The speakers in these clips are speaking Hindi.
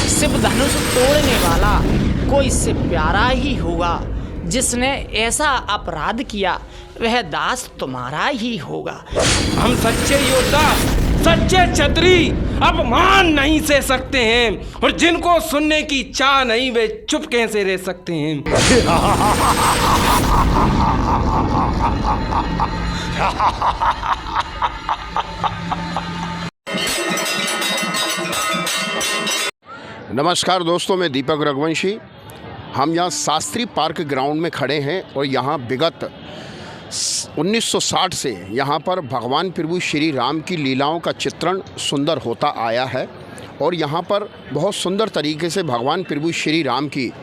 शिव धनुष तोड़ने वाला कोई इससे प्यारा ही होगा। जिसने ऐसा अपराध किया वह दास तुम्हारा ही होगा। हम सच्चे योद्धा, सच्चे क्षत्रिय अब मान नहीं सह सकते हैं, और जिनको सुनने की चाह नहीं वे चुप कैसे रह सकते हैं। नमस्कार दोस्तों, मैं दीपक रघुवंशी। हम यहाँ शास्त्री पार्क ग्राउंड में खड़े हैं और यहाँ विगत 1960 से यहाँ पर भगवान प्रभु श्री राम की लीलाओं का चित्रण सुंदर होता आया है। और यहाँ पर बहुत सुंदर तरीके से भगवान प्रभु श्री राम की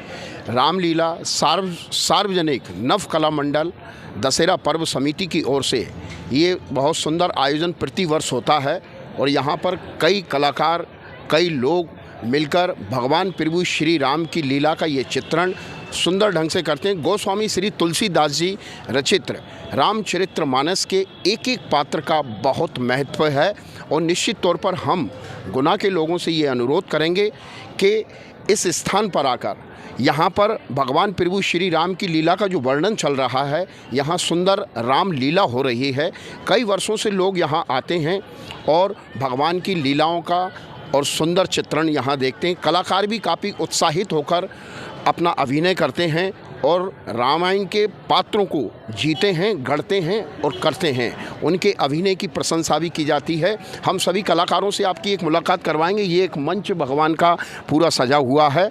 रामलीला सार्वजनिक नव कला मंडल दशहरा पर्व समिति की ओर से ये बहुत सुंदर आयोजन प्रतिवर्ष होता है। और यहाँ पर कई कलाकार, कई लोग मिलकर भगवान प्रभु श्री राम की लीला का ये चित्रण सुंदर ढंग से करते हैं। गोस्वामी श्री तुलसीदास जी रचित रामचरितमानस के एक एक पात्र का बहुत महत्व है। और निश्चित तौर पर हम गुना के लोगों से ये अनुरोध करेंगे कि इस स्थान पर आकर यहाँ पर भगवान प्रभु श्री राम की लीला का जो वर्णन चल रहा है, यहाँ सुंदर राम लीला हो रही है। कई वर्षों से लोग यहाँ आते हैं और भगवान की लीलाओं का और सुंदर चित्रण यहाँ देखते हैं। कलाकार भी काफ़ी उत्साहित होकर अपना अभिनय करते हैं और रामायण के पात्रों को जीते हैं, गढ़ते हैं और करते हैं। उनके अभिनय की प्रशंसा भी की जाती है। हम सभी कलाकारों से आपकी एक मुलाकात करवाएंगे। ये एक मंच भगवान का पूरा सजा हुआ है।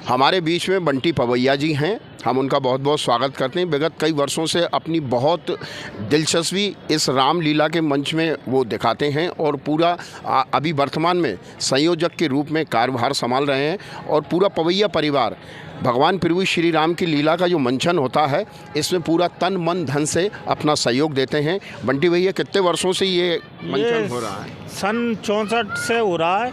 हमारे बीच में बंटी पवैया जी हैं, हम उनका बहुत बहुत स्वागत करते हैं। विगत कई वर्षों से अपनी बहुत दिलचस्पी इस रामलीला के मंच में वो दिखाते हैं और पूरा अभी वर्तमान में संयोजक के रूप में कार्यभार संभाल रहे हैं। और पूरा पवैया परिवार भगवान प्रभु श्री राम की लीला का जो मंचन होता है, इसमें पूरा तन मन धन से अपना सहयोग देते हैं। बंटी भैया, कितने वर्षों से ये मंचन हो रहा है? सन 64 से हो रहा है।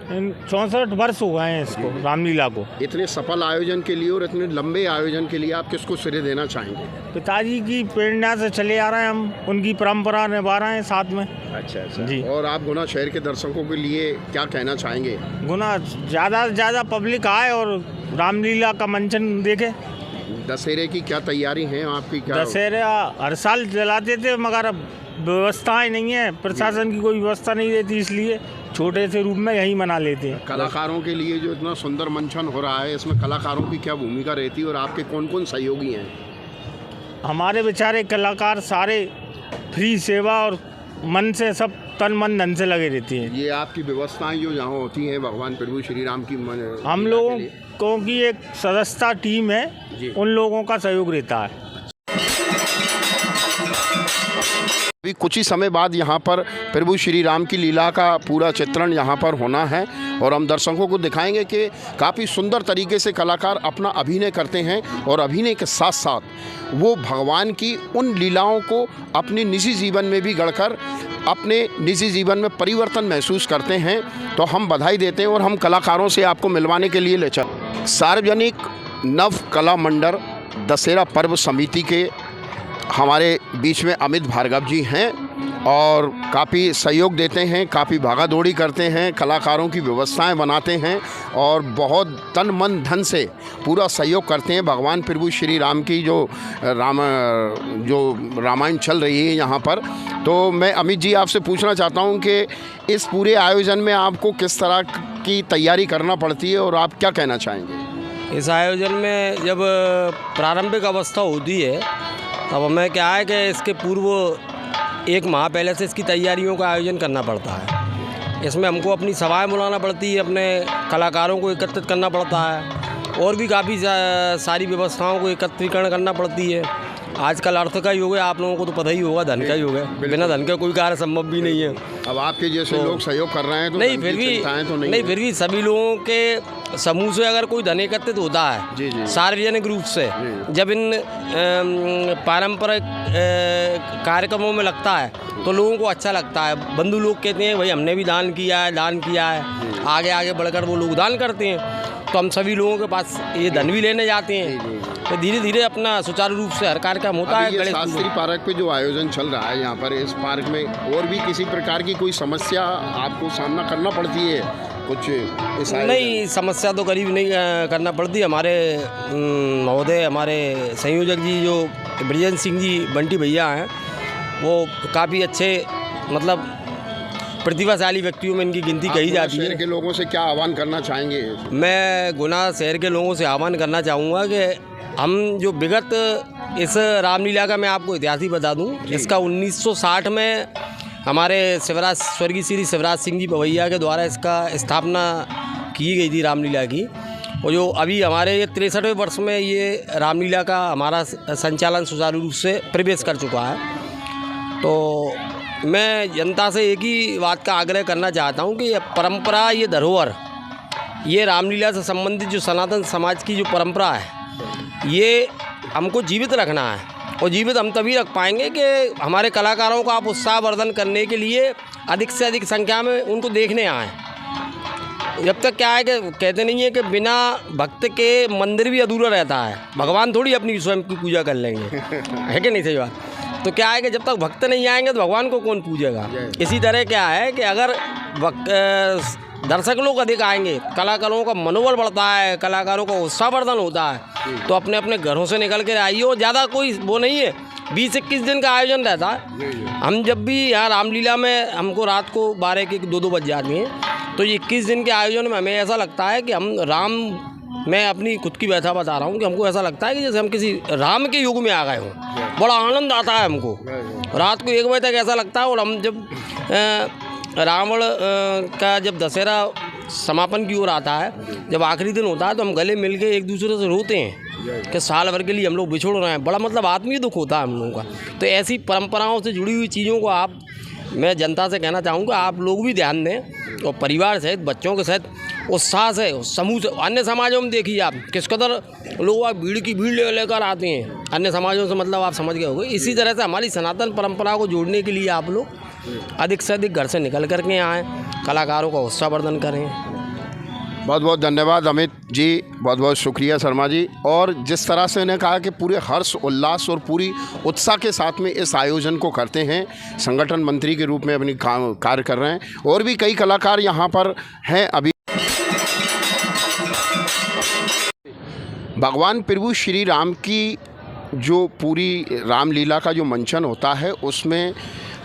64 वर्ष हुए हैं इसको, रामलीला को। इतने सफल आयोजन के लिए और इतने लंबे आयोजन के लिए आप किसको श्रेय देना चाहेंगे? पिताजी की प्रेरणा से चले आ रहे हैं, हम उनकी परंपरा निभा रहे हैं साथ में। अच्छा जी। और आप गुना शहर के दर्शकों के लिए क्या कहना चाहेंगे? गुना ज़्यादा से ज़्यादा पब्लिक आए और रामलीला का मंचन देखे। दशहरे की क्या तैयारी है आपकी? क्या दशहरा हर साल जलाते थे, मगर अब व्यवस्थाएं नहीं है, प्रशासन की कोई व्यवस्था नहीं रहती, इसलिए छोटे से रूप में यही मना लेते हैं। कलाकारों के लिए जो इतना सुंदर मंचन हो रहा है, इसमें कलाकारों की क्या भूमिका रहती है और आपके कौन कौन सहयोगी हैं? हमारे बेचारे कलाकार सारे फ्री सेवा और मन से, सब तन मन धन से लगे रहती हैं। ये आपकी व्यवस्थाएं जो यहाँ होती हैं भगवान प्रभु श्री राम की हम लोगों को की एक सदस्यता टीम है, उन लोगों का सहयोग रहता है। अभी कुछ ही समय बाद यहाँ पर प्रभु श्री राम की लीला का पूरा चित्रण यहाँ पर होना है और हम दर्शकों को दिखाएंगे कि काफ़ी सुंदर तरीके से कलाकार अपना अभिनय करते हैं और अभिनय के साथ साथ वो भगवान की उन लीलाओं को अपने निजी जीवन में भी गढ़कर अपने निजी जीवन में परिवर्तन महसूस करते हैं। तो हम बधाई देते हैं और हम कलाकारों से आपको मिलवाने के लिए ले चल। सार्वजनिक नव कला मंडल दशहरा पर्व समिति के हमारे बीच में अमित भार्गव जी हैं और काफ़ी सहयोग देते हैं, काफ़ी भागा दौड़ी करते हैं, कलाकारों की व्यवस्थाएं बनाते हैं और बहुत तन मन धन से पूरा सहयोग करते हैं। भगवान प्रभु श्री राम की जो रामायण चल रही है यहाँ पर। तो मैं अमित जी आपसे पूछना चाहता हूँ कि इस पूरे आयोजन में आपको किस तरह की तैयारी करना पड़ती है और आप क्या कहना चाहेंगे? इस आयोजन में जब प्रारंभिक अवस्था होती है तब हमें क्या है कि इसके पूर्व 1 माह पहले से इसकी तैयारियों का आयोजन करना पड़ता है। इसमें हमको अपनी सभाएं बुलाना पड़ती है, अपने कलाकारों को एकत्रित करना पड़ता है और भी काफ़ी सारी व्यवस्थाओं को एकत्रीकरण करना पड़ती है। आजकल अर्थ का युग है, आप लोगों को तो पता ही होगा, धन का युग है, बिना धन के कोई कार्य संभव भी नहीं है। अब आपके जैसे लोग सहयोग कर रहे हैं तो नहीं, फिर भी सभी लोगों के समूह से अगर कोई धन एकत्रित होता है सार्वजनिक रूप से, जब इन पारंपरिक कार्यक्रमों में लगता है तो लोगों को अच्छा लगता है। बंधु लोग कहते हैं भाई हमने भी दान किया है, आगे आगे बढ़कर वो लोग दान करते हैं, तो हम सभी लोगों के पास ये धन भी लेने जाते हैं। तो धीरे धीरे अपना सुचारू रूप से हर कार्यक्रम होता है। शास्त्री पार्क पे जो आयोजन चल रहा है, यहाँ पर इस पार्क में और भी किसी प्रकार की कोई समस्या आपको सामना करना पड़ती है कुछ? नहीं, समस्या तो करीब नहीं करना पड़ती। हमारे महोदय, हमारे संयोजक जी जो ब्रिजेंद्र सिंह जी बंटी भैया हैं, वो काफ़ी अच्छे मतलब प्रतिभाशाली व्यक्तियों में इनकी गिनती कही जाती है। शहर के लोगों से क्या आह्वान करना चाहेंगे? मैं गुना शहर के लोगों से आह्वान करना चाहूँगा कि हम जो विगत इस रामलीला का मैं आपको इतिहास ही बता दूँ, इसका 1960 में हमारे स्वर्गीय श्री शिवराज सिंह जी पवैया के द्वारा इसका स्थापना की गई थी रामलीला की, और जो अभी हमारे ये 63वें वर्ष में ये रामलीला का हमारा संचालन सुचारू रूप से प्रवेश कर चुका है। तो मैं जनता से एक ही बात का आग्रह करना चाहता हूँ कि ये परंपरा, ये धरोहर, ये रामलीला से संबंधित जो सनातन समाज की जो परंपरा है, ये हमको जीवित रखना है। और जीवित हम तभी रख पाएंगे कि हमारे कलाकारों को आप उत्साहवर्धन करने के लिए अधिक से अधिक संख्या में उनको देखने आएँ। जब तक क्या है कि कहते नहीं है कि बिना भक्त के मंदिर भी अधूरा रहता है, भगवान थोड़ी अपनी स्वयं की पूजा कर लेंगे, है कि नहीं सही बात? तो क्या है कि जब तक भक्त नहीं आएंगे तो भगवान को कौन पूजेगा। इसी तरह क्या है कि अगर दर्शक लोग अधिक आएंगे, कलाकारों का मनोबल बढ़ता है, कलाकारों का उत्साहवर्धन होता है, तो अपने अपने घरों से निकल कर आइए। और ज़्यादा कोई वो नहीं है, 20-21 दिन का आयोजन रहता है। हम जब भी यहाँ रामलीला में हमको रात को 12 के 2 बज जाती हैं, तो 21 दिन के आयोजन में हमें ऐसा लगता है कि हम मैं अपनी खुद की व्यथा बता रहा हूँ कि हमको ऐसा लगता है कि जैसे हम किसी राम के युग में आ गए हों। बड़ा आनंद आता है हमको। रात को 1 बजे तक ऐसा लगता है। और हम जब रावण का जब दशहरा समापन की ओर आता है, जब आखिरी दिन होता है, तो हम गले मिल के एक दूसरे से रोते हैं कि साल भर के लिए हम लोग बिछड़ रहे हैं। बड़ा मतलब आत्मीय दुख होता है हम लोगों का। तो ऐसी परंपराओं से जुड़ी हुई चीज़ों को मैं जनता से कहना चाहूँगा आप लोग भी ध्यान दें, और परिवार सहित बच्चों के साथ उत्साह से, समूह से। अन्य समाजों में देखिए आप किस कदर लोग भीड़ की भीड़ लेकर आते हैं, अन्य समाजों से मतलब आप समझ गए होंगे। इसी तरह से हमारी सनातन परंपरा को जोड़ने के लिए आप लोग अधिक से अधिक घर से निकल करके आएँ, कलाकारों का उत्साहवर्धन करें। बहुत बहुत धन्यवाद अमित जी, बहुत बहुत शुक्रिया शर्मा जी। और जिस तरह से उन्हें कहा कि पूरे हर्ष उल्लास और पूरी उत्साह के साथ में इस आयोजन को करते हैं, संगठन मंत्री के रूप में अपनी कार्य कर रहे हैं। और भी कई कलाकार यहाँ पर हैं। अभी भगवान प्रभु श्री राम की जो पूरी रामलीला का जो मंचन होता है, उसमें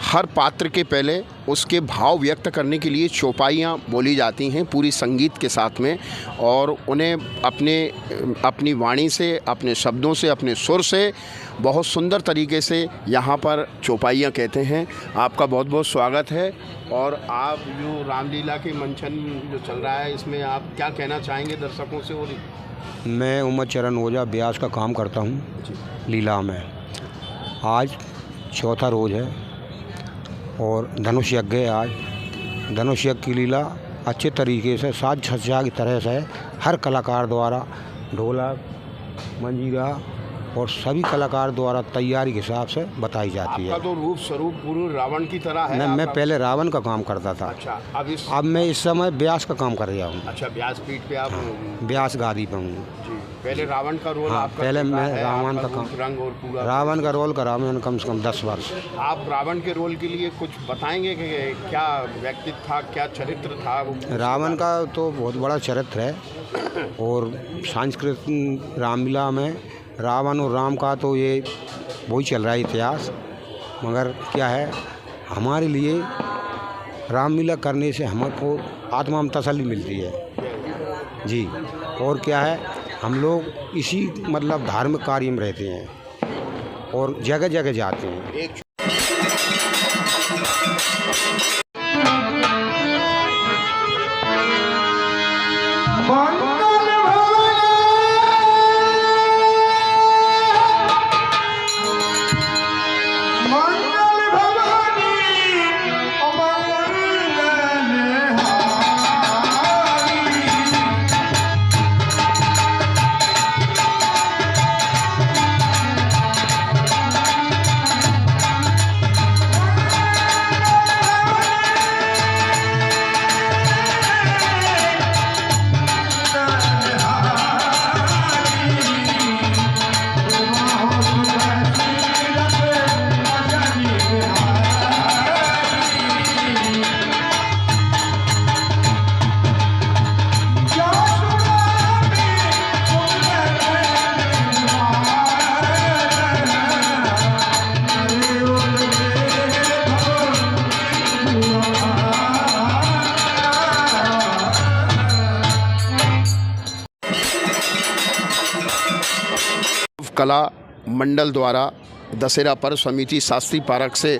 हर पात्र के पहले उसके भाव व्यक्त करने के लिए चौपाइयाँ बोली जाती हैं पूरी संगीत के साथ में, और उन्हें अपनी वाणी से, अपने शब्दों से, अपने सुर से बहुत सुंदर तरीके से यहाँ पर चौपाइयाँ कहते हैं। आपका बहुत बहुत स्वागत है। और आप जो रामलीला के मंचन जो चल रहा है, इसमें आप क्या कहना चाहेंगे दर्शकों से? और मैं उमर चरण ओझा ब्यास का काम करता हूँ लीला में। आज 4था रोज़ है और धनुष यज्ञ है। आज धनुष यज्ञ की लीला अच्छे तरीके से साज सज्जा की तरह से हर कलाकार द्वारा, ढोलक, मंजीरा और सभी कलाकार द्वारा तैयारी के हिसाब से बताई जाती है। आपका तो रूप स्वरूप पूरे रावण की तरह है। मैं पहले रावण का काम करता था। अच्छा, अब मैं इस समय ब्यास का काम कर रहा हूँ। अच्छा, ब्यास पीठ पे आप? ब्यास गादी पे हूँ। पहले रावण का रोल? हाँ, पहले मैं रावण का काम, रावण का रोल करा मैंने कम से कम 10 वर्ष। आप रावण के रोल के लिए कुछ बताएंगे कि क्या व्यक्तित्व था, क्या चरित्र था? रावण का तो बहुत बड़ा चरित्र है। और सांस्कृतिक रामलीला में रावण और राम का तो ये वही चल रहा है इतिहास। मगर क्या है, हमारे लिए रामलीला करने से हमको आत्मा में तसल्ली मिलती है जी। और क्या है, हम लोग इसी मतलब धार्मिक कार्य में रहते हैं और जगह जगह जाते हैं। कला मंडल द्वारा दशहरा पर्व समिति शास्त्री पार्क से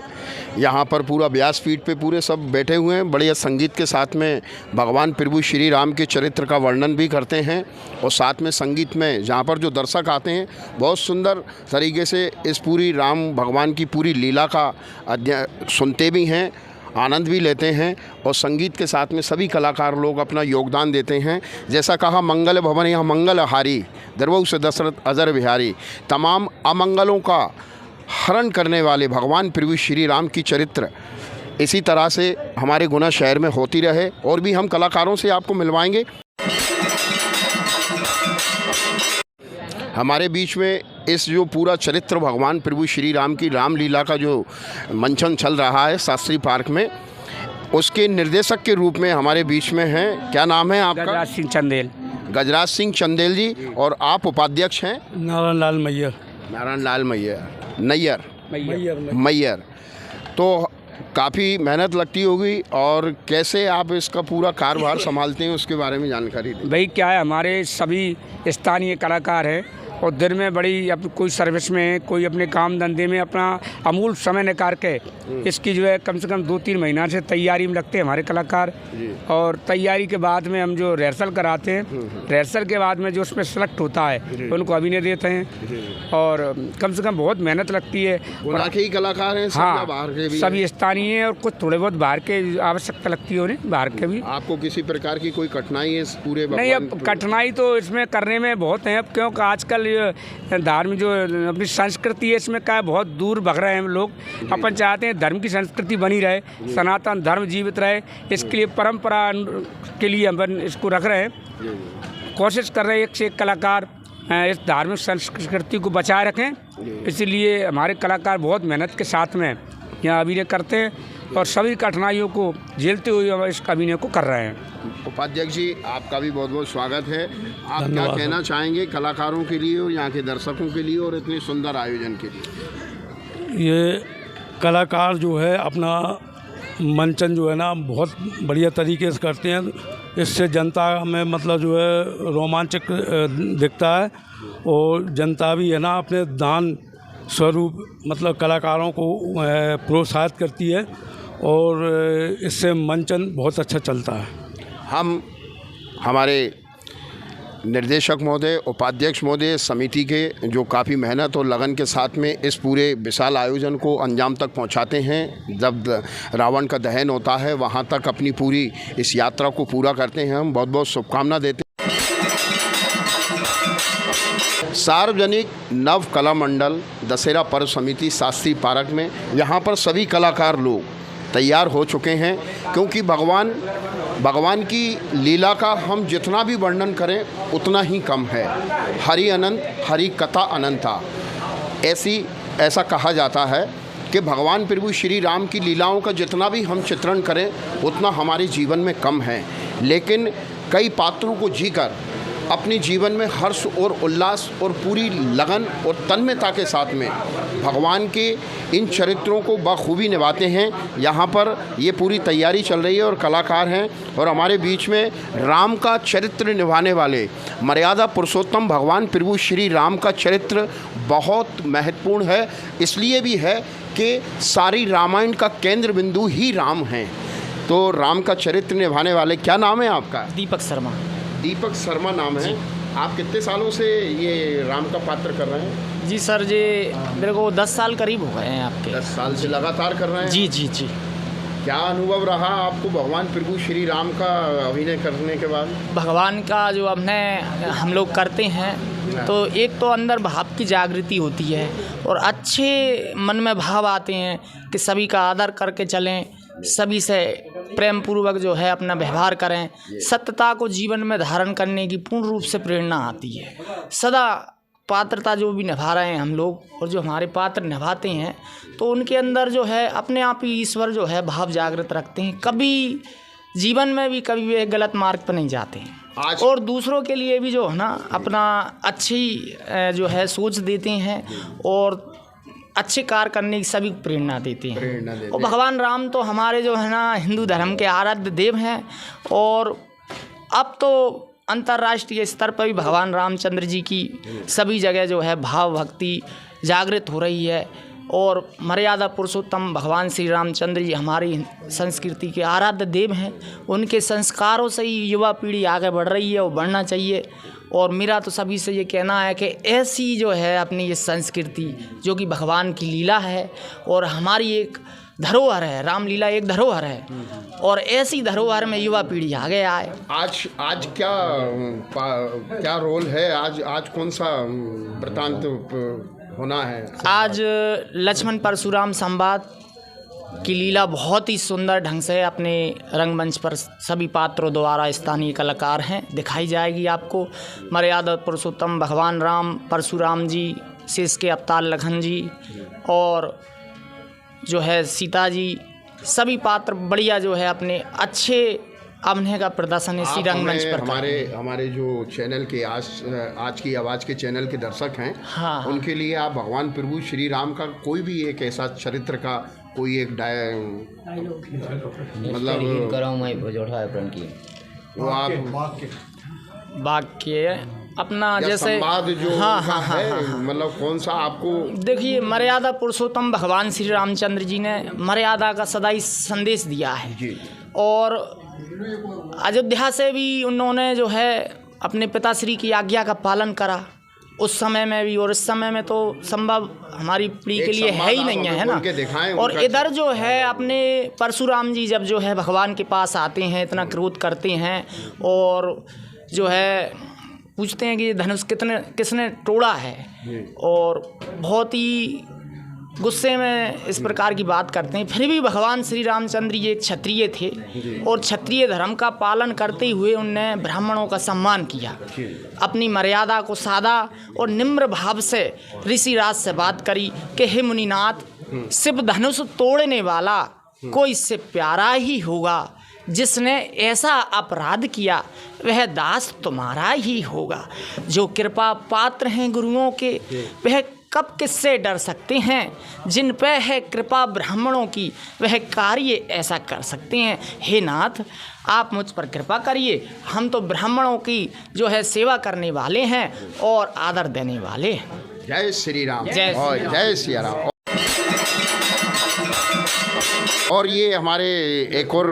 यहाँ पर पूरा व्यासपीठ पे पूरे सब बैठे हुए हैं। बढ़िया संगीत के साथ में भगवान प्रभु श्री राम के चरित्र का वर्णन भी करते हैं और साथ में संगीत में जहाँ पर जो दर्शक आते हैं बहुत सुंदर तरीके से इस पूरी राम भगवान की पूरी लीला का अध्ययन सुनते भी हैं, आनंद भी लेते हैं और संगीत के साथ में सभी कलाकार लोग अपना योगदान देते हैं। जैसा कहा मंगल भवन यहाँ मंगल हारी दरबऊ से दशरथ अजर बिहारी, तमाम अमंगलों का हरण करने वाले भगवान प्रभु श्री राम की चरित्र इसी तरह से हमारे गुना शहर में होती रहे और भी हम कलाकारों से आपको मिलवाएंगे। हमारे बीच में इस जो पूरा चरित्र भगवान प्रभु श्री राम की रामलीला का जो मंचन चल रहा है शास्त्री पार्क में, उसके निर्देशक के रूप में हमारे बीच में हैं। क्या नाम है आपका? गजराज सिंह चंदेल। गजराज सिंह चंदेल जी। और आप उपाध्यक्ष हैं? नारायण लाल मैयर। नारायण लाल मैयर। तो काफ़ी मेहनत लगती होगी और कैसे आप इसका पूरा कार्यभार संभालते हैं उसके बारे में जानकारी दें। भाई क्या है, हमारे सभी स्थानीय कलाकार हैं और दिन में बड़ी कोई सर्विस में, कोई अपने काम धंधे में अपना अमूल समय निकाल के इसकी जो है कम से कम 2-3 महीना से तैयारी में लगते हैं हमारे कलाकार। और तैयारी के बाद में हम जो रिहर्सल कराते हैं, रिहर्सल के बाद में जो उसमें सेलेक्ट होता है उनको अभिनय देते हैं और कम से कम बहुत मेहनत लगती है। और ही कलाकार हैं? हाँ, बाहर के भी सभी स्थानीय हैं और कुछ थोड़े बहुत बाहर के आवश्यकता लगती है उन्हें, बाहर के भी। आपको किसी प्रकार की कोई कठिनाई है इस पूरे? नहीं, अब कठिनाई तो इसमें करने में बहुत है, अब क्योंकि आजकल धर्म जो अपनी संस्कृति है इसमें क्या बहुत दूर भग रहे हैं हम लोग। अपन चाहते हैं धर्म की संस्कृति बनी रहे, सनातन धर्म जीवित रहे, इसके लिए परंपरा के लिए हम इसको रख रहे हैं। कोशिश कर रहे हैं एक से एक कलाकार इस धार्मिक संस्कृति को बचाए रखें। इसीलिए हमारे कलाकार बहुत मेहनत के साथ में यहाँ अभिनय करते हैं और सभी कठिनाइयों को झेलते हुए हम इस अभिनय को कर रहे हैं। उपाध्यक्ष जी, आपका भी बहुत बहुत स्वागत है। आप क्या कहना चाहेंगे कलाकारों के लिए और यहाँ के दर्शकों के लिए और इतने सुंदर आयोजन के लिए? ये कलाकार जो है अपना मंचन जो है ना बहुत बढ़िया तरीके से करते हैं। इससे जनता में मतलब जो है रोमांचक दिखता है और जनता भी है ना अपने दान स्वरूप मतलब कलाकारों को प्रोत्साहित करती है और इससे मंचन बहुत अच्छा चलता है। हम हमारे निर्देशक महोदय, उपाध्यक्ष महोदय, समिति के जो काफ़ी मेहनत और लगन के साथ में इस पूरे विशाल आयोजन को अंजाम तक पहुंचाते हैं। जब रावण का दहन होता है वहां तक अपनी पूरी इस यात्रा को पूरा करते हैं। हम बहुत बहुत शुभकामना देते हैं। सार्वजनिक नव कला मंडल दशहरा पर्व समिति शास्त्री पार्क में यहाँ पर सभी कलाकार लोग तैयार हो चुके हैं, क्योंकि भगवान की लीला का हम जितना भी वर्णन करें उतना ही कम है। हरि अनंत, हरि कथा अनंता, ऐसा कहा जाता है कि भगवान प्रभु श्री राम की लीलाओं का जितना भी हम चित्रण करें उतना हमारे जीवन में कम है। लेकिन कई पात्रों को जीकर अपने जीवन में हर्ष और उल्लास और पूरी लगन और तन्मयता के साथ में भगवान के इन चरित्रों को बखूबी निभाते हैं। यहाँ पर ये पूरी तैयारी चल रही है और कलाकार हैं और हमारे बीच में राम का चरित्र निभाने वाले मर्यादा पुरुषोत्तम भगवान प्रभु श्री राम का चरित्र बहुत महत्वपूर्ण है। इसलिए भी है कि सारी रामायण का केंद्र बिंदु ही राम हैं। तो राम का चरित्र निभाने वाले, क्या नाम है आपका? दीपक शर्मा। दीपक शर्मा नाम है। आप कितने सालों से ये राम का पात्र कर रहे हैं? जी सर, जी मेरे को 10 साल करीब हो गए हैं आपके। 10 साल से लगातार कर रहे हैं? जी जी जी। क्या अनुभव रहा आपको भगवान प्रभु श्री राम का अभिनय करने के बाद? भगवान का जो अभिनय हम लोग करते हैं तो एक तो अंदर भाव की जागृति होती है और अच्छे मन में भाव आते हैं कि सभी का आदर करके चलें, सभी से प्रेम पूर्वक जो है अपना व्यवहार करें, सत्यता को जीवन में धारण करने की पूर्ण रूप से प्रेरणा आती है। सदा पात्रता जो भी निभा रहे हैं हम लोग और जो हमारे पात्र निभाते हैं तो उनके अंदर जो है अपने आप ही ईश्वर जो है भाव जागृत रखते हैं। कभी जीवन में भी कभी भी एक गलत मार्ग पर नहीं जाते हैं और दूसरों के लिए भी जो है ना अपना अच्छी जो है सोच देते हैं और अच्छे कार्य करने की सभी प्रेरणा देते हैं। और भगवान राम तो हमारे जो है ना हिंदू धर्म के आराध्य देव हैं और अब तो अंतर्राष्ट्रीय स्तर पर भी भगवान रामचंद्र जी की सभी जगह जो है भाव भक्ति जागृत हो रही है और मर्यादा पुरुषोत्तम भगवान श्री रामचंद्र जी हमारी संस्कृति के आराध्य देव हैं। उनके संस्कारों से ही युवा पीढ़ी आगे बढ़ रही है और बढ़ना चाहिए। और मेरा तो सभी से ये कहना है कि ऐसी जो है अपनी ये संस्कृति जो कि भगवान की लीला है और हमारी एक धरोहर है, रामलीला एक धरोहर है और ऐसी धरोहर में युवा पीढ़ी आगे आए। आज क्या रोल है? आज कौन सा वृतांत होना है? आज लक्ष्मण परशुराम संवाद की लीला बहुत ही सुंदर ढंग से अपने रंगमंच पर सभी पात्रों द्वारा स्थानीय कलाकार हैं दिखाई जाएगी आपको। मर्यादा पुरुषोत्तम भगवान राम, परशुराम जी, शेष के अवतार लखन जी और जो है सीता जी, सभी पात्र बढ़िया जो है अपने अच्छे अभिनय का प्रदर्शन इसी रंगमंच पर हमारे जो चैनल के आज की आवाज़ के चैनल के दर्शक हैं, हाँ, उनके लिए आप भगवान प्रभु श्री राम का कोई भी एक ऐसा चरित्र का कोई एक मतलब वो आप वाक्य अपना जैसे संवाद जो हाँ है, मतलब कौन सा आपको? देखिए, मर्यादा पुरुषोत्तम भगवान श्री रामचंद्र जी ने मर्यादा का सदा ही संदेश दिया है जी। और अयोध्या से भी उन्होंने जो है अपने पिताश्री की आज्ञा का पालन करा उस समय में भी और इस समय में तो संभव हमारी पीढ़ी के लिए है ही नहीं है ना। और इधर जो है अपने परशुराम जी जब जो है भगवान के पास आते हैं, इतना क्रोध करते हैं और जो है पूछते हैं कि ये धनुष किसने तोड़ा है और बहुत ही गुस्से में इस प्रकार की बात करते हैं। फिर भी भगवान श्री रामचंद्र जी एक क्षत्रिय थे और क्षत्रिय धर्म का पालन करते हुए उनने ब्राह्मणों का सम्मान किया, अपनी मर्यादा को साधा और निम्र भाव से ऋषिराज से बात करी कि हे मुनिनाथ, शिव धनुष तोड़ने वाला कोई इससे प्यारा ही होगा, जिसने ऐसा अपराध किया वह दास तुम्हारा ही होगा। जो कृपा पात्र हैं गुरुओं के वह कब किससे डर सकते हैं, जिन पे है कृपा ब्राह्मणों की वह कार्य ऐसा कर सकते हैं। हे नाथ, आप मुझ पर कृपा करिए, हम तो ब्राह्मणों की जो है सेवा करने वाले हैं और आदर देने वाले हैं। जय श्री राम। जय श्री राम। और ये हमारे एक और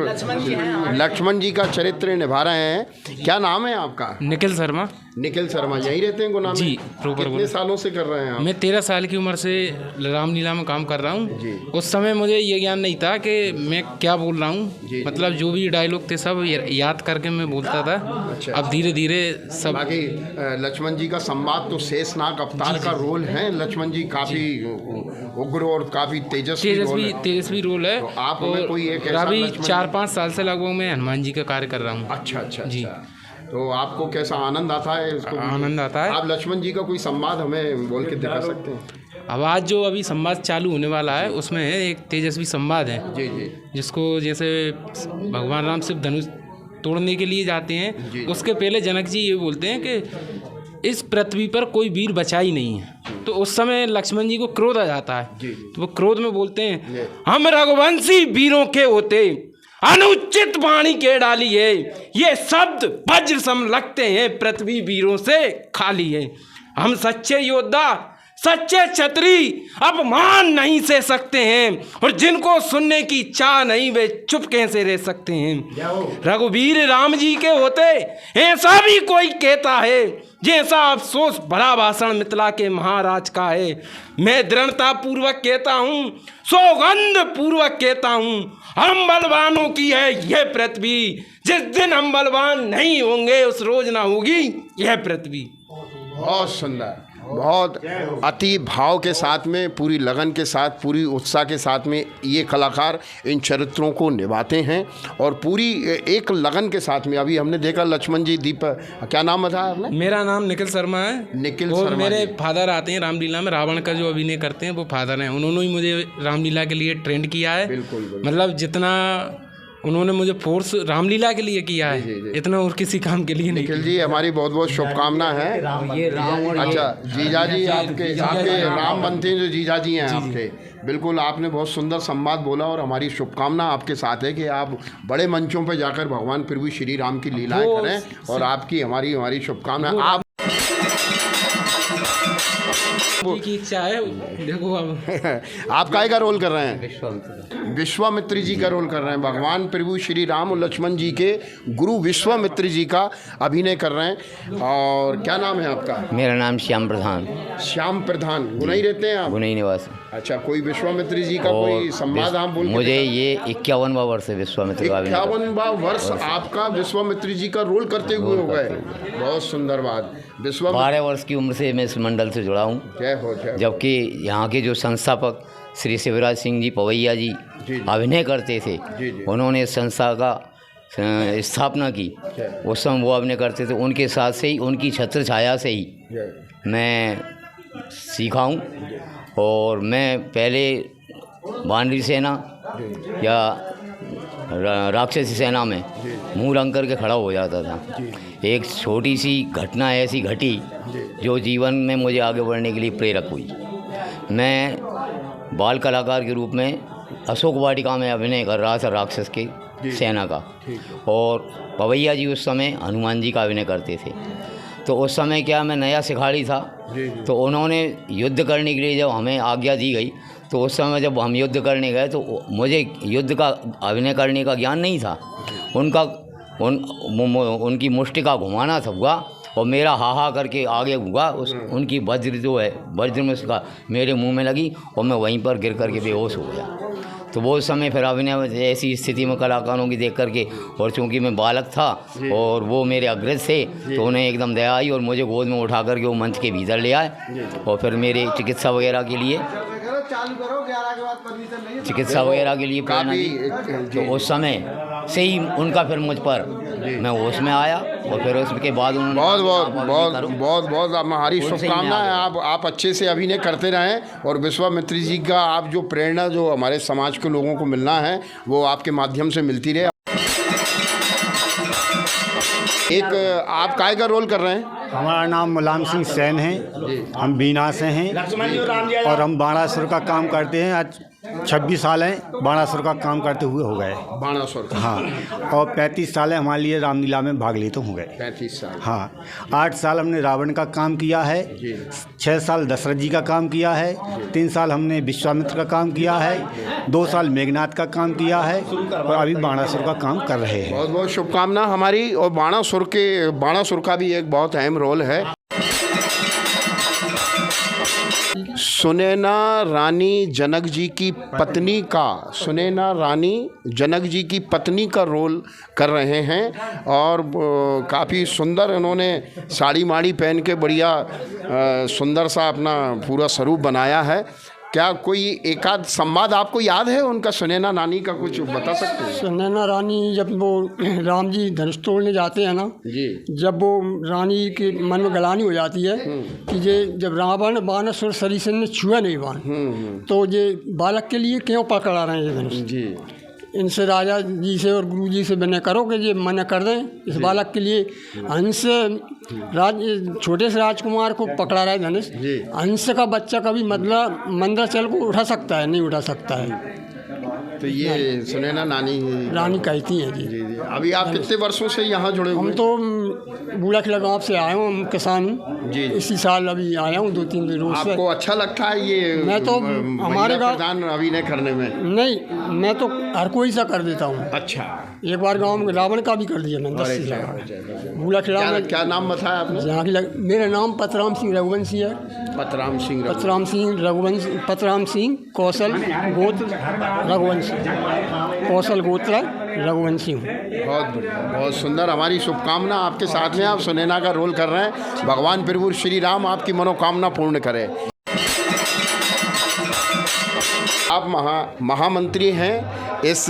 लक्ष्मण जी का चरित्र निभा रहे हैं। क्या नाम है आपका? निखिल शर्मा। निखिल शर्मा, यहीं रहते हैं गुना में? जी, प्रॉपर। कितने सालों से कर रहे हैं आप? मैं 13 साल की उम्र से रामलीला में काम कर रहा हूँ। उस समय मुझे ये ज्ञान नहीं था कि मैं क्या बोल रहा हूँ, मतलब जो भी डायलॉग थे सब याद करके मैं बोलता था। अच्छा। अब धीरे धीरे सब। बाकी लक्ष्मण जी का संवाद तो शेषनाग अवतार का रोल है। लक्ष्मण जी काफी उग्र और काफी तेजस्वी रोल है। तो आप हमें कोई एक अभी 4-5 साल से लगभग मैं हनुमान जी का कार्य कर रहा हूँ। अच्छा जी। तो आपको कैसा आनंद आता है? आनंद आता है। आप लक्ष्मण जी का कोई संवाद हमें बोल के दिखा सकते हैं? अब आज जो अभी संवाद चालू होने वाला है उसमें एक तेजस्वी संवाद है जी, जिसको जैसे भगवान राम सिर्फ धनुष तोड़ने के लिए जाते हैं, उसके पहले जनक जी ये बोलते हैं कि इस पृथ्वी पर कोई वीर बचा ही नहीं है। तो उस समय लक्ष्मण जी को क्रोध आ जाता है, तो वो क्रोध में बोलते हैं, हम रघुवंशी वीरों के होते अनुचित वाणी के डाली है, ये शब्द वज्र सम लगते हैं, पृथ्वी वीरों से खाली है। हम सच्चे योद्धा सच्चे क्षत्रिय अपमान नहीं सह सकते हैं, और जिनको सुनने की चाह नहीं वे चुप कैसे रह सकते हैं। रघुवीर राम जी के होते ऐसा भी कोई कहता है, जैसा अफसोस भरा भाषण मिथिला के महाराज का है। मैं दृढ़ता पूर्वक कहता हूँ, सौगंध पूर्वक कहता हूँ, हम बलवानों की है यह पृथ्वी। जिस दिन हम बलवान नहीं होंगे उस रोज ना होगी यह पृथ्वी। बहुत सुंदर, बहुत अति भाव के साथ में, पूरी लगन के साथ, पूरी उत्साह के साथ में ये कलाकार इन चरित्रों को निभाते हैं और पूरी एक लगन के साथ में। अभी हमने देखा लक्ष्मण जी, दीपक, क्या नाम बताया आपने? मेरा नाम निखिल शर्मा है। निखिल और शर्मा मेरे जी। फादर आते हैं रामलीला में, रावण का जो अभिनय करते हैं वो फादर हैं। उन्होंने ही मुझे रामलीला के लिए ट्रेंड किया है। बिल्कुल। मतलब मतलब जितना उन्होंने मुझे फोर्स रामलीला के लिए किया है, इतना और किसी काम के लिए नहीं। निखिल जी, हमारी बहुत बहुत शुभकामना है। अच्छा, जीजा जी आपके राम बनते हैं, जो जीजा जी हैं आपके, बिल्कुल आपने बहुत सुंदर संवाद बोला और हमारी शुभकामना आपके साथ है कि आप बड़े मंचों पर जाकर भगवान प्रभु श्री राम की लीलाएं करें, और आपकी हमारी शुभकामना। आप की इच्छा है, देखो अब आप काय का रोल कर रहे हैं? विश्वामित्र जी का रोल कर रहे हैं। भगवान प्रभु श्री राम और लक्ष्मण जी के गुरु विश्वामित्र जी का अभिनय कर रहे हैं। और क्या नाम है आपका? मेरा नाम श्याम प्रधान। श्याम प्रधान, गुनाई रहते हैं आप? गुनाई निवासी। अच्छा, कोई विश्वामित्र जी का कोई संवाद आप बोल? मुझे ये 51वां वर्ष है विश्वामित्र का। 51वां वर्ष आपका विश्वामित्र जी का रोल करते हुए हो गए। बहुत सुंदर बात। 12 वर्ष की उम्र से मैं इस मंडल से जुड़ा हूँ, जबकि यहाँ के जो संस्थापक श्री शिवराज सिंह जी पवैया जी अभिनय करते थे, उन्होंने इस संस्था का स्थापना की। उस समय वो अभिनय करते थे, उनके साथ से ही, उनकी छत्र छाया से ही मैं सीखा हूँ। और मैं पहले वानरी सेना या राक्षसी सेना में मुँह रंग करके खड़ा हो जाता था। एक छोटी सी घटना ऐसी घटी जो जीवन में मुझे आगे बढ़ने के लिए प्रेरक हुई। मैं बाल कलाकार के रूप में अशोक वाटिका में अभिनय कर रहा था राक्षस के सेना का, और पवैया जी उस समय हनुमान जी का अभिनय करते थे। तो उस समय क्या, मैं नया सिखाड़ी था, तो उन्होंने युद्ध करने के लिए जब हमें आज्ञा दी गई, तो उस समय जब हम युद्ध करने गए तो मुझे युद्ध का अभिनय करने का ज्ञान नहीं था। उनकी मुष्टिका घुमाना था हुआ, और मेरा हा करके आगे हुआ, उनकी वज्र जो है, वज्र में उसका मेरे मुंह में लगी और मैं वहीं पर गिर करके बेहोश हो गया। तो वो समय फिर अभिनय ऐसी स्थिति में कलाकारों की देख करके, और चूँकि मैं बालक था और वो मेरे अग्रज थे, तो उन्हें एकदम दया आई और मुझे गोद में उठा करके वो मंच के भीतर ले आए, और फिर मेरे चिकित्सा वगैरह के लिए प्रेरणा दी। तो उस समय से ही उनका फिर मुझ पर मैं होश में आया, और फिर उसके बाद उन्होंने बहुत हमारी शुभकामना है। आप अच्छे से अभिनय करते रहें, और विश्वामित्र जी का आप जो प्रेरणा जो हमारे समाज के लोगों को मिलना है वो आपके माध्यम से मिलती रहे। एक आप काय का रोल कर रहे हैं? हमारा नाम मुलायम सिंह सैन है, हम बीना से हैं और हम बाणासुर का काम करते हैं। आज 26 साल हैं बाणासुर का काम करते हुए हो गए। बाणासुर का? हाँ, और 35 साल है हमारे लिए रामलीला में भाग लेते हो गए। 35 साल? हाँ, 8 साल हमने रावण का काम किया है, 6 साल दशरथ जी का काम किया है, 3 साल हमने विश्वामित्र का काम किया है, 2 साल मेघनाथ का काम किया है, और अभी बाणासुर का काम कर रहे हैं। बहुत बहुत शुभकामना हमारी। और बाणासुर का भी एक बहुत अहम रोल है। सुनैना रानी जनक जी की पत्नी का रोल कर रहे हैं, और काफ़ी सुंदर इन्होंने साड़ी माड़ी पहन के बढ़िया सुंदर सा अपना पूरा स्वरूप बनाया है। क्या कोई एकाध संवाद आपको याद है उनका, सुनैना रानी का, कुछ बता सकते हैं? सुनैना रानी जब वो राम जी धनुष तोड़ने जाते हैं ना जी, जब वो रानी के मन में गलानी हो जाती है कि ये जब रावण बाणासुर सरीसन ने छुआ नहीं बाण, तो ये बालक के लिए क्यों पकड़ा रहे हैं ये धनुष जी। इनसे राजा जी से और गुरु जी से विनय करो कि ये मना कर दें इस बालक के लिए। हंस छोटे से राजकुमार को पकड़ा रहा है धनुष। हंस का बच्चा कभी मतलब मंदराचल को उठा सकता है? नहीं उठा सकता है। तो ये सुनैना नानी रानी कहती हैं जी। जी। अभी आप कितने वर्षों से यहाँ जुड़े हुए? हम तो बूढ़ा खिला गाँव से आए हूँ, हम किसान हूँ जी। इसी साल अभी आया हूँ 2-3 दिन रोज से। आपको अच्छा लगता है ये? मैं तो हमारे गाँव प्रधान अभिनय करने में नहीं, मैं तो हर कोई सा कर देता हूँ। अच्छा, एक बार गांव में रावण का भी कर दिया मैंने 10 जगह। बूढ़ा खिला में क्या नाम बताया आपने? यहाँ की मेरा नाम पतराम सिंह रघुवंशी है। पतराम सिंह पतराम सिंह कौशल गोत्र रघुवंशी, कौशल गोत्र रघुवंशी हूँ। बहुत बढ़िया, बहुत सुंदर। हमारी शुभकामना आपके साथ में। आप सुनैना का रोल कर रहे हैं। भगवान प्रभु श्री राम आपकी मनोकामना पूर्ण करें। आप महामंत्री हैं इस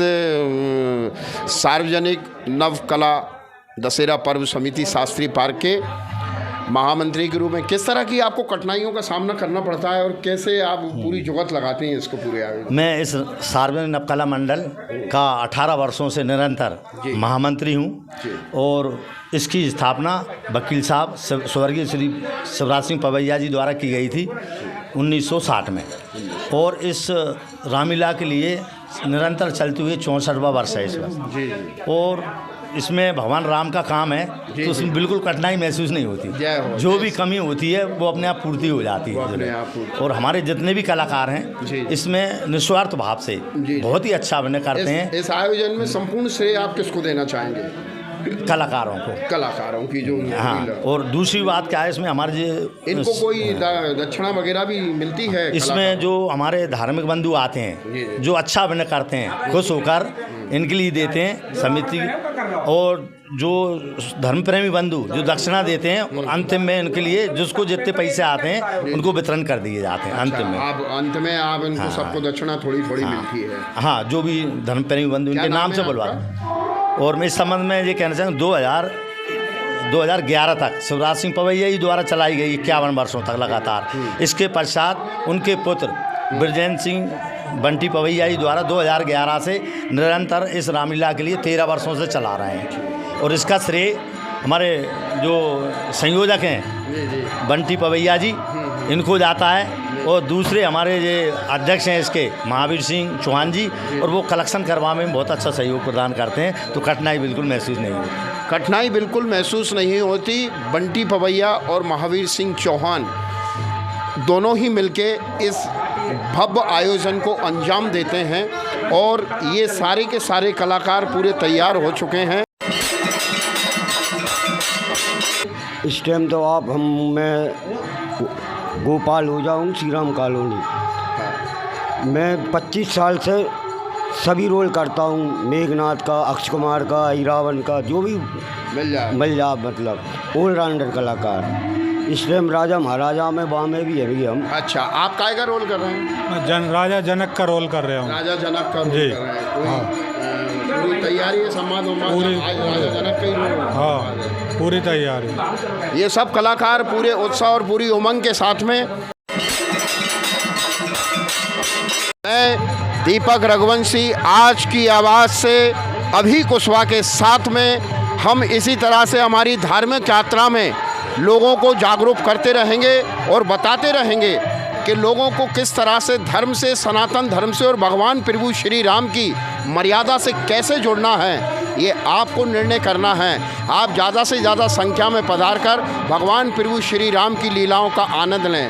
सार्वजनिक नवकला दशहरा पर्व समिति शास्त्री पार्क के महामंत्री के रूप में किस तरह की आपको कठिनाइयों का सामना करना पड़ता है और कैसे आप पूरी जुगत लगाते हैं इसको पूरे आगे? मैं इस सार्वजनिक नवकला मंडल का 18 वर्षों से निरंतर महामंत्री हूँ और इसकी स्थापना वकील साहब स्वर्गीय श्री शिवराज सिंह पवैया जी द्वारा की गई थी 1960 में और इस रामलीला के लिए निरंतर चलते हुए 64वां वर्ष है इस वर्ष। और इसमें भगवान राम का काम है तो उसमें बिल्कुल कठिनाई महसूस नहीं होती। जो भी कमी होती है वो अपने आप पूर्ति हो जाती है। और हमारे जितने भी कलाकार हैं इसमें निस्वार्थ भाव से बहुत ही अच्छा अभिनय करते हैं। इस आयोजन में संपूर्ण श्रेय आप किसको देना चाहेंगे? कलाकारों की जो हाँ। और दूसरी बात क्या है, इसमें हमारे इनको कोई दक्षिणा वगैरह भी मिलती है? इसमें जो हमारे धार्मिक बंधु आते हैं जो अच्छा अभिनय करते हैं खुश होकर इनके लिए देते हैं समिति, और जो धर्म प्रेमी बंधु जो दक्षिणा देते हैं अंतिम में इनके लिए जिसको जितने पैसे आते हैं उनको वितरण कर दिए जाते हैं। अंत में आप इनको सबको दक्षिणा थोड़ी मिलती है? हाँ, जो भी धर्म प्रेमी बंधु इनके नाम से बुलवा। और मैं इस संबंध में ये कहना चाहूँ 2011 तक शिवराज सिंह पवैया जी द्वारा चलाई गई 51 वर्षों तक लगातार। इसके पश्चात उनके पुत्र ब्रजेंद्र सिंह बंटी पवैया जी द्वारा 2011 से निरंतर इस रामलीला के लिए 13 वर्षों से चला रहे हैं। और इसका श्रेय हमारे जो संयोजक हैं बंटी पवैया जी इनको जाता है। और दूसरे हमारे ये अध्यक्ष हैं इसके महावीर सिंह चौहान जी, और वो कलेक्शन करवाने में बहुत अच्छा सहयोग प्रदान करते हैं। तो कठिनाई बिल्कुल महसूस नहीं होती। बंटी पवैया और महावीर सिंह चौहान दोनों ही मिलके इस भव्य आयोजन को अंजाम देते हैं और ये सारे के सारे कलाकार पूरे तैयार हो चुके हैं। इस टाइम तो मैं गोपाल हो जाऊँ श्री राम कॉलोनी। मैं 25 साल से सभी रोल करता हूँ, मेघनाथ का, अक्षय कुमार का, रावण का, जो भी मिल जा मतलब ऑलराउंडर कलाकार। इस टाइम राजा महाराजा में वहाँ में भी है हम। अच्छा, आप काय का रोल कर रहे हैं? राजा जनक का रोल कर रहा हूँ। राजा जनक का रोल कर रहे हैं। पूरी तैयारी है? सम्मान राजा जनक का ही रोल? हाँ, पूरी तैयारी। ये सब कलाकार पूरे उत्साह और पूरी उमंग के साथ में। मैं दीपक रघुवंशी आज की आवाज़ से अभी कुशवाहा के साथ में हम इसी तरह से हमारी धार्मिक यात्रा में लोगों को जागरूक करते रहेंगे और बताते रहेंगे कि लोगों को किस तरह से धर्म से, सनातन धर्म से और भगवान प्रभु श्री राम की मर्यादा से कैसे जुड़ना है। ये आपको निर्णय करना है। आप ज़्यादा से ज़्यादा संख्या में पधार कर भगवान प्रभु श्री राम की लीलाओं का आनंद लें।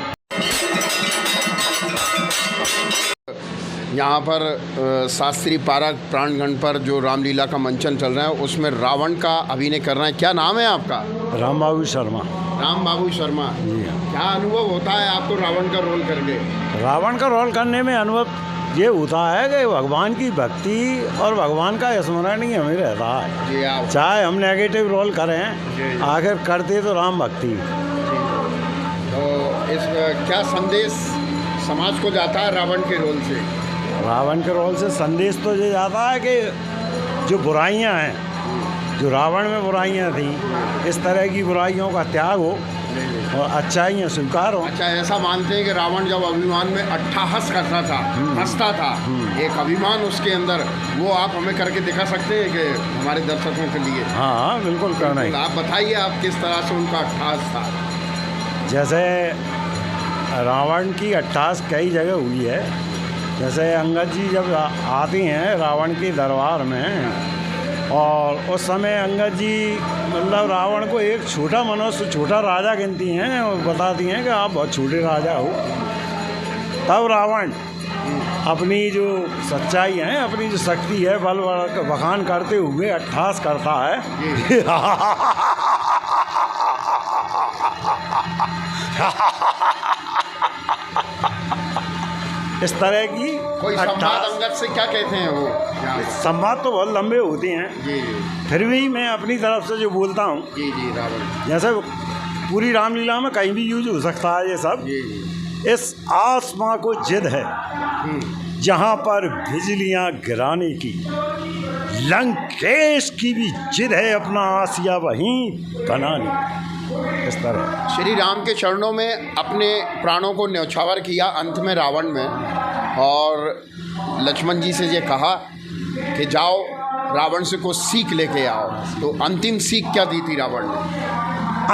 यहाँ पर शास्त्री पार्क प्रांगण पर जो रामलीला का मंचन चल रहा है उसमें रावण का अभिनय कर रहे हैं। क्या नाम है आपका? राम बाबू शर्मा। राम बाबू शर्मा, क्या अनुभव होता है आपको रावण का रोल करके? रावण का रोल करने में अनुभव ये होता है कि भगवान की भक्ति और भगवान का स्मरण ही हमें रहता है। चाहे हम नेगेटिव रोल करें, आखिर करते तो राम भक्ति। तो इस क्या संदेश समाज को जाता है रावण के रोल से? रावण के रोल से संदेश तो ये जाता है कि जो बुराइयां हैं, जो रावण में बुराइयां थी, इस तरह की बुराइयों का त्याग हो और अच्छाइयाँ स्वीकार हो। अच्छा, ऐसा मानते हैं कि रावण जब अभिमान में अट्ठाहस करता था, हंसता था, एक अभिमान उसके अंदर, वो आप हमें करके दिखा सकते हैं कि हमारे दर्शकों के लिए? हाँ, बिल्कुल करना है। आप बताइए आप किस तरह से उनका अट्ठाहस था? जैसे रावण की अट्ठाहस कई जगह हुई है जैसे अंगद जी जब आते हैं रावण के दरबार में, और उस समय अंगद जी मतलब रावण को एक छोटा मनुष्य, छोटा राजा गिनती हैं और बताती हैं कि आप बहुत छोटे राजा हो। तब रावण अपनी जो सच्चाई है, अपनी जो शक्ति है, बल बखान करते हुए अट्ठास करता है। इस तरह की कोई संवाद अंगद से क्या कहते हैं वो? संवाद तो बहुत लंबे होते हैं जी। फिर भी मैं अपनी तरफ से जो बोलता हूँ, जी रावण जैसे पूरी रामलीला में कहीं भी यूज हो सकता है ये सब। इस आसमां को जिद है जहाँ पर बिजलियाँ गिराने की, लंकेश की भी जिद है अपना आसिया वहीं बनाने। इस तरह श्री राम के चरणों में अपने प्राणों को न्यौछावर किया अंत में रावण में, और लक्ष्मण जी से ये कहा कि जाओ रावण से कुछ सीख लेके आओ। तो अंतिम सीख क्या दी थी रावण ने?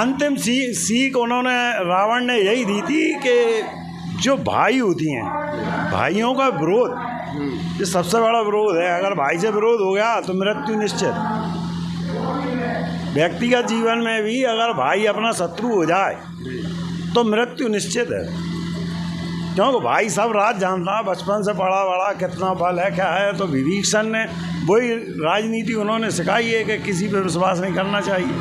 अंतिम सीख उन्होंने, रावण ने यही दी थी कि जो भाई होती हैं, भाइयों का विरोध ये सबसे बड़ा विरोध है। अगर भाई से विरोध हो गया तो मृत्यु निश्चित। व्यक्तिगत जीवन में भी अगर भाई अपना शत्रु हो जाए तो मृत्यु निश्चित है, क्योंकि भाई सब राज जानता है, बचपन से पढ़ा बड़ा कितना बल है क्या है। तो विभीषण ने वही राजनीति उन्होंने सिखाई है कि किसी पर विश्वास नहीं करना चाहिए,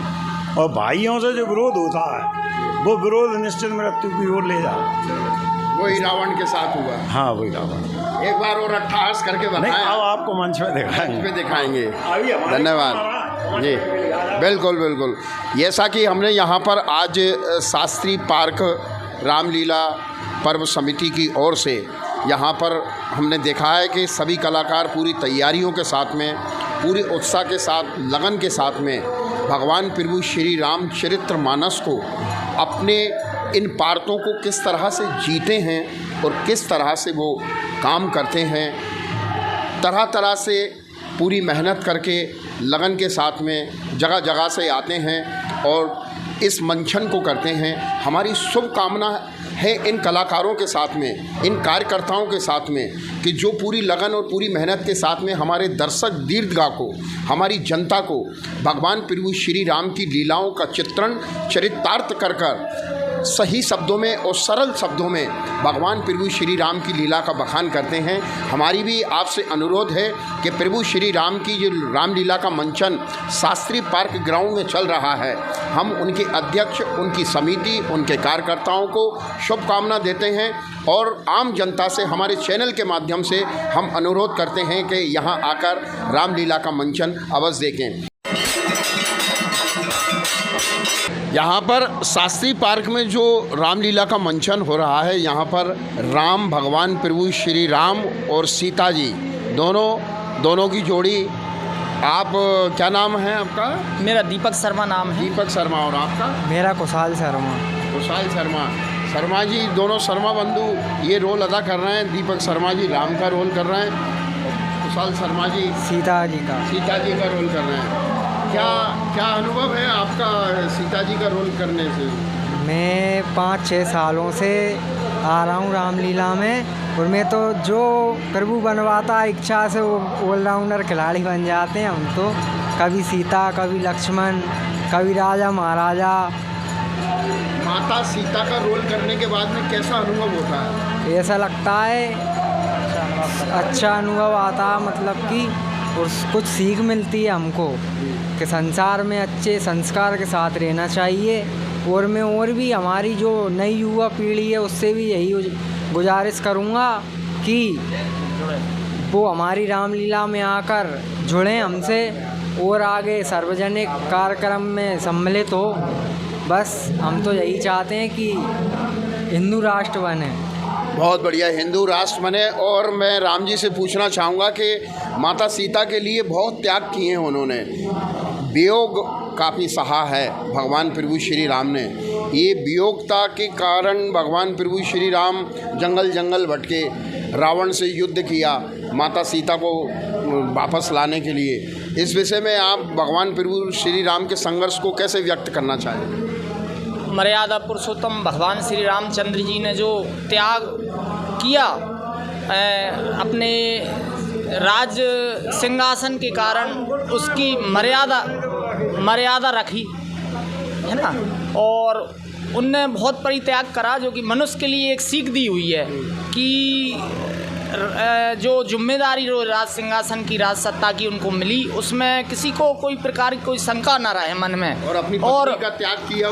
और भाइयों से जो विरोध होता है वो विरोध निश्चित मृत्यु की ओर ले जाए। वही रावण के साथ हुआ। हाँ, वही रावण। एक बार और अट्ठास करके बताएं। अब आपको मंच पे दिखाएंगे। धन्यवाद जी। बिल्कुल बिल्कुल। जैसा कि हमने यहाँ पर आज शास्त्री पार्क रामलीला पर्व समिति की ओर से यहाँ पर हमने देखा है कि सभी कलाकार पूरी तैयारियों के साथ में, पूरी उत्साह के साथ, लगन के साथ में भगवान प्रभु श्री राम चरित्र मानस को, अपने इन पार्थों को किस तरह से जीते हैं और किस तरह से वो काम करते हैं, तरह तरह से पूरी मेहनत करके लगन के साथ में जगह जगह से आते हैं और इस मंचन को करते हैं। हमारी शुभकामना है इन कलाकारों के साथ में, इन कार्यकर्ताओं के साथ में, कि जो पूरी लगन और पूरी मेहनत के साथ में हमारे दर्शक दीर्घा को, हमारी जनता को भगवान प्रभु श्री राम की लीलाओं का चित्रण चरितार्थ कर कर सही शब्दों में और सरल शब्दों में भगवान प्रभु श्री राम की लीला का बखान करते हैं। हमारी भी आपसे अनुरोध है कि प्रभु श्री राम की जो रामलीला का मंचन शास्त्री पार्क ग्राउंड में चल रहा है, हम उनके अध्यक्ष, उनकी समिति, उनके कार्यकर्ताओं को शुभकामना देते हैं और आम जनता से हमारे चैनल के माध्यम से हम अनुरोध करते हैं कि यहाँ आकर रामलीला का मंचन अवश्य देखें। यहाँ पर शास्त्री पार्क में जो रामलीला का मंचन हो रहा है, यहाँ पर राम, भगवान प्रभु श्री राम और सीता जी दोनों की जोड़ी। आप क्या नाम है आपका? मेरा दीपक शर्मा नाम है। दीपक शर्मा। और आपका? मेरा कुशाल शर्मा। कुशाल शर्मा। शर्मा जी, दोनों शर्मा बंधु ये रोल अदा कर रहे हैं। दीपक शर्मा जी राम का रोल कर रहे हैं, कुशाल शर्मा जी सीता जी का रोल कर रहे हैं। क्या अनुभव है आपका सीता जी का रोल करने से? मैं 5-6 सालों से आ रहा हूँ रामलीला में, और मैं तो जो प्रभु बनवाता है इच्छा से वो ऑलराउंडर खिलाड़ी बन जाते हैं हम तो। कभी सीता, कभी लक्ष्मण, कभी राजा महाराजा। माता सीता का रोल करने के बाद में कैसा अनुभव होता है? ऐसा लगता है अच्छा अनुभव आता है, मतलब कि और कुछ सीख मिलती है हमको कि संसार में अच्छे संस्कार के साथ रहना चाहिए। और मैं और भी हमारी जो नई युवा पीढ़ी है उससे भी यही गुजारिश करूँगा कि वो हमारी रामलीला में आकर जुड़ें हमसे और आगे सार्वजनिक कार्यक्रम में सम्मिलित हो। बस हम तो यही चाहते हैं कि हिंदू राष्ट्र बने। बहुत बढ़िया, हिंदू राष्ट्र बने। और मैं राम जी से पूछना चाहूँगा कि माता सीता के लिए बहुत त्याग किए हैं उन्होंने, वियोग काफ़ी सहा है भगवान प्रभु श्री राम ने। ये वियोगता के कारण भगवान प्रभु श्री राम जंगल जंगल भटके, रावण से युद्ध किया माता सीता को वापस लाने के लिए। इस विषय में आप भगवान प्रभु श्री राम के संघर्ष को कैसे व्यक्त करना चाहेंगे? मर्यादा पुरुषोत्तम भगवान श्री रामचंद्र जी ने जो त्याग किया अपने राज सिंहासन के कारण उसकी मर्यादा रखी है ना, और उनने बहुत परित्याग करा, जो कि मनुष्य के लिए एक सीख दी हुई है कि जो जिम्मेदारी राज सिंहासन की, राज सत्ता की उनको मिली, उसमें किसी को कोई प्रकार की कोई शंका ना रहे मन में, और अपनी पत्नी का त्याग किया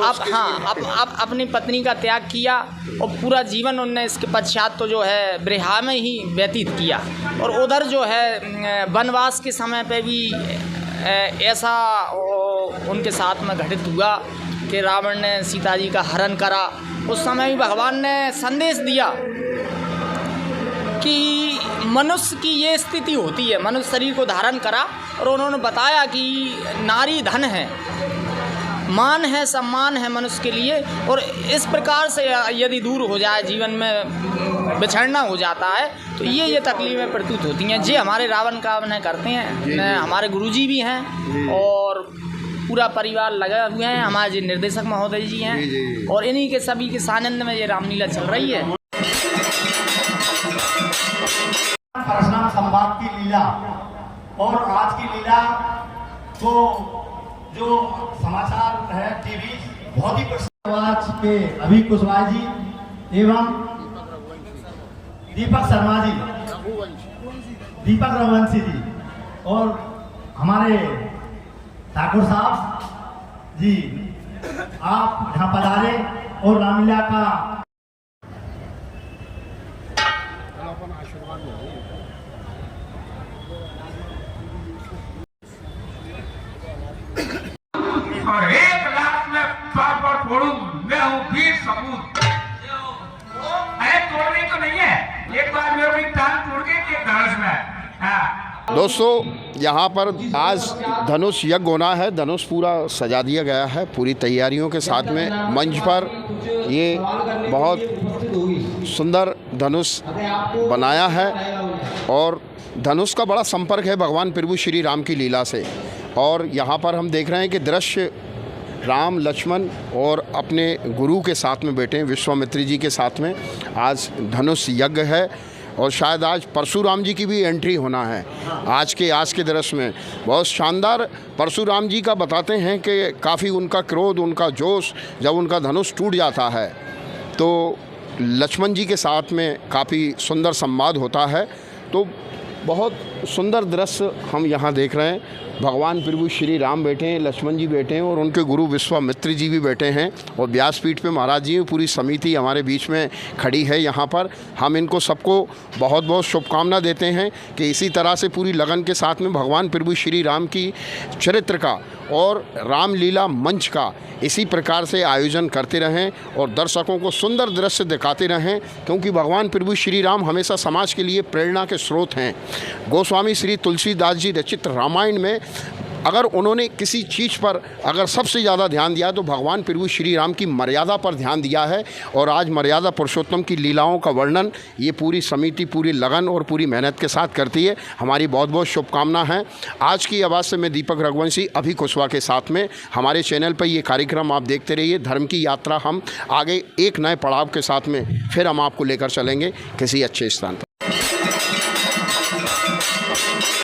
अपनी पत्नी का त्याग किया, और पूरा जीवन उनने इसके पश्चात तो जो है ब्रिहा में ही व्यतीत किया। और उधर जो है वनवास के समय पे भी ऐसा उनके साथ में घटित हुआ कि रावण ने सीता जी का हरण करा। उस समय भी भगवान ने संदेश दिया कि मनुष्य की ये स्थिति होती है, मनुष्य शरीर को धारण करा, और उन्होंने बताया कि नारी धन है, मान है, सम्मान है मनुष्य के लिए, और इस प्रकार से यदि दूर हो जाए, जीवन में बिछड़ना हो जाता है, तो ये तकलीफें प्रस्तुत होती हैं। जी हमारे रावण का अभिनय करते हैं, हमारे गुरुजी भी हैं और पूरा परिवार लगे हुए हैं, हमारे जी निर्देशक महोदय जी हैं, और इन्हीं के सभी के सानिध्य में ये रामलीला चल रही है। परशुराम संवाद की लीला और आज की लीला तो जो समाचार है टीवी बहुत ही समाज के अभी कुशवाहा जी एवं दीपक शर्मा जी, दीपक रघुवंशी जी और हमारे ठाकुर साहब जी, आप यहाँ पधारे और रामलीला का और 1 लाख में पर फोड़ूं, मैं हूँ वीर सपूत। अरे तोड़नी तो नहीं है, एक बार मेरी टांग तोड़ के एक धनुष में। दोस्तों यहाँ पर आज धनुष यज्ञ होना है, धनुष पूरा सजा दिया गया है पूरी तैयारियों के साथ में। मंच पर ये बहुत सुंदर धनुष बनाया है, और धनुष का बड़ा संपर्क है भगवान प्रभु श्री राम की लीला से। और यहाँ पर हम देख रहे हैं कि दृश्य राम लक्ष्मण और अपने गुरु के साथ में बैठे हैं, विश्वामित्र जी के साथ में आज धनुष यज्ञ है, और शायद आज परशुराम जी की भी एंट्री होना है आज के दृश्य में। बहुत शानदार परशुराम जी का बताते हैं कि काफ़ी उनका क्रोध, उनका जोश, जब उनका धनुष टूट जाता है तो लक्ष्मण जी के साथ में काफ़ी सुंदर संवाद होता है। तो बहुत सुंदर दृश्य हम यहाँ देख रहे हैं। भगवान प्रभु श्री राम बैठे हैं, लक्ष्मण जी बैठे हैं, और उनके गुरु विश्वामित्र जी भी बैठे हैं, और व्यासपीठ पे महाराज जी पूरी समिति हमारे बीच में खड़ी है। यहाँ पर हम इनको सबको बहुत बहुत शुभकामना देते हैं कि इसी तरह से पूरी लगन के साथ में भगवान प्रभु श्री राम की चरित्र का और रामलीला मंच का इसी प्रकार से आयोजन करते रहें और दर्शकों को सुंदर दृश्य दिखाते रहें, क्योंकि भगवान प्रभु श्री राम हमेशा समाज के लिए प्रेरणा के स्रोत हैं। गोस्वामी श्री तुलसीदास जी रचित रामायण में अगर उन्होंने किसी चीज़ पर अगर सबसे ज़्यादा ध्यान दिया तो भगवान प्रभु श्री राम की मर्यादा पर ध्यान दिया है। और आज मर्यादा पुरुषोत्तम की लीलाओं का वर्णन ये पूरी समिति पूरी लगन और पूरी मेहनत के साथ करती है। हमारी बहुत बहुत शुभकामना है। आज की आवाज़ से मैं दीपक रघुवंशी अभी कुशवाहा के साथ में हमारे चैनल पर ये कार्यक्रम आप देखते रहिए। धर्म की यात्रा हम आगे एक नए पड़ाव के साथ में फिर हम आपको लेकर चलेंगे किसी अच्छे स्थान पर।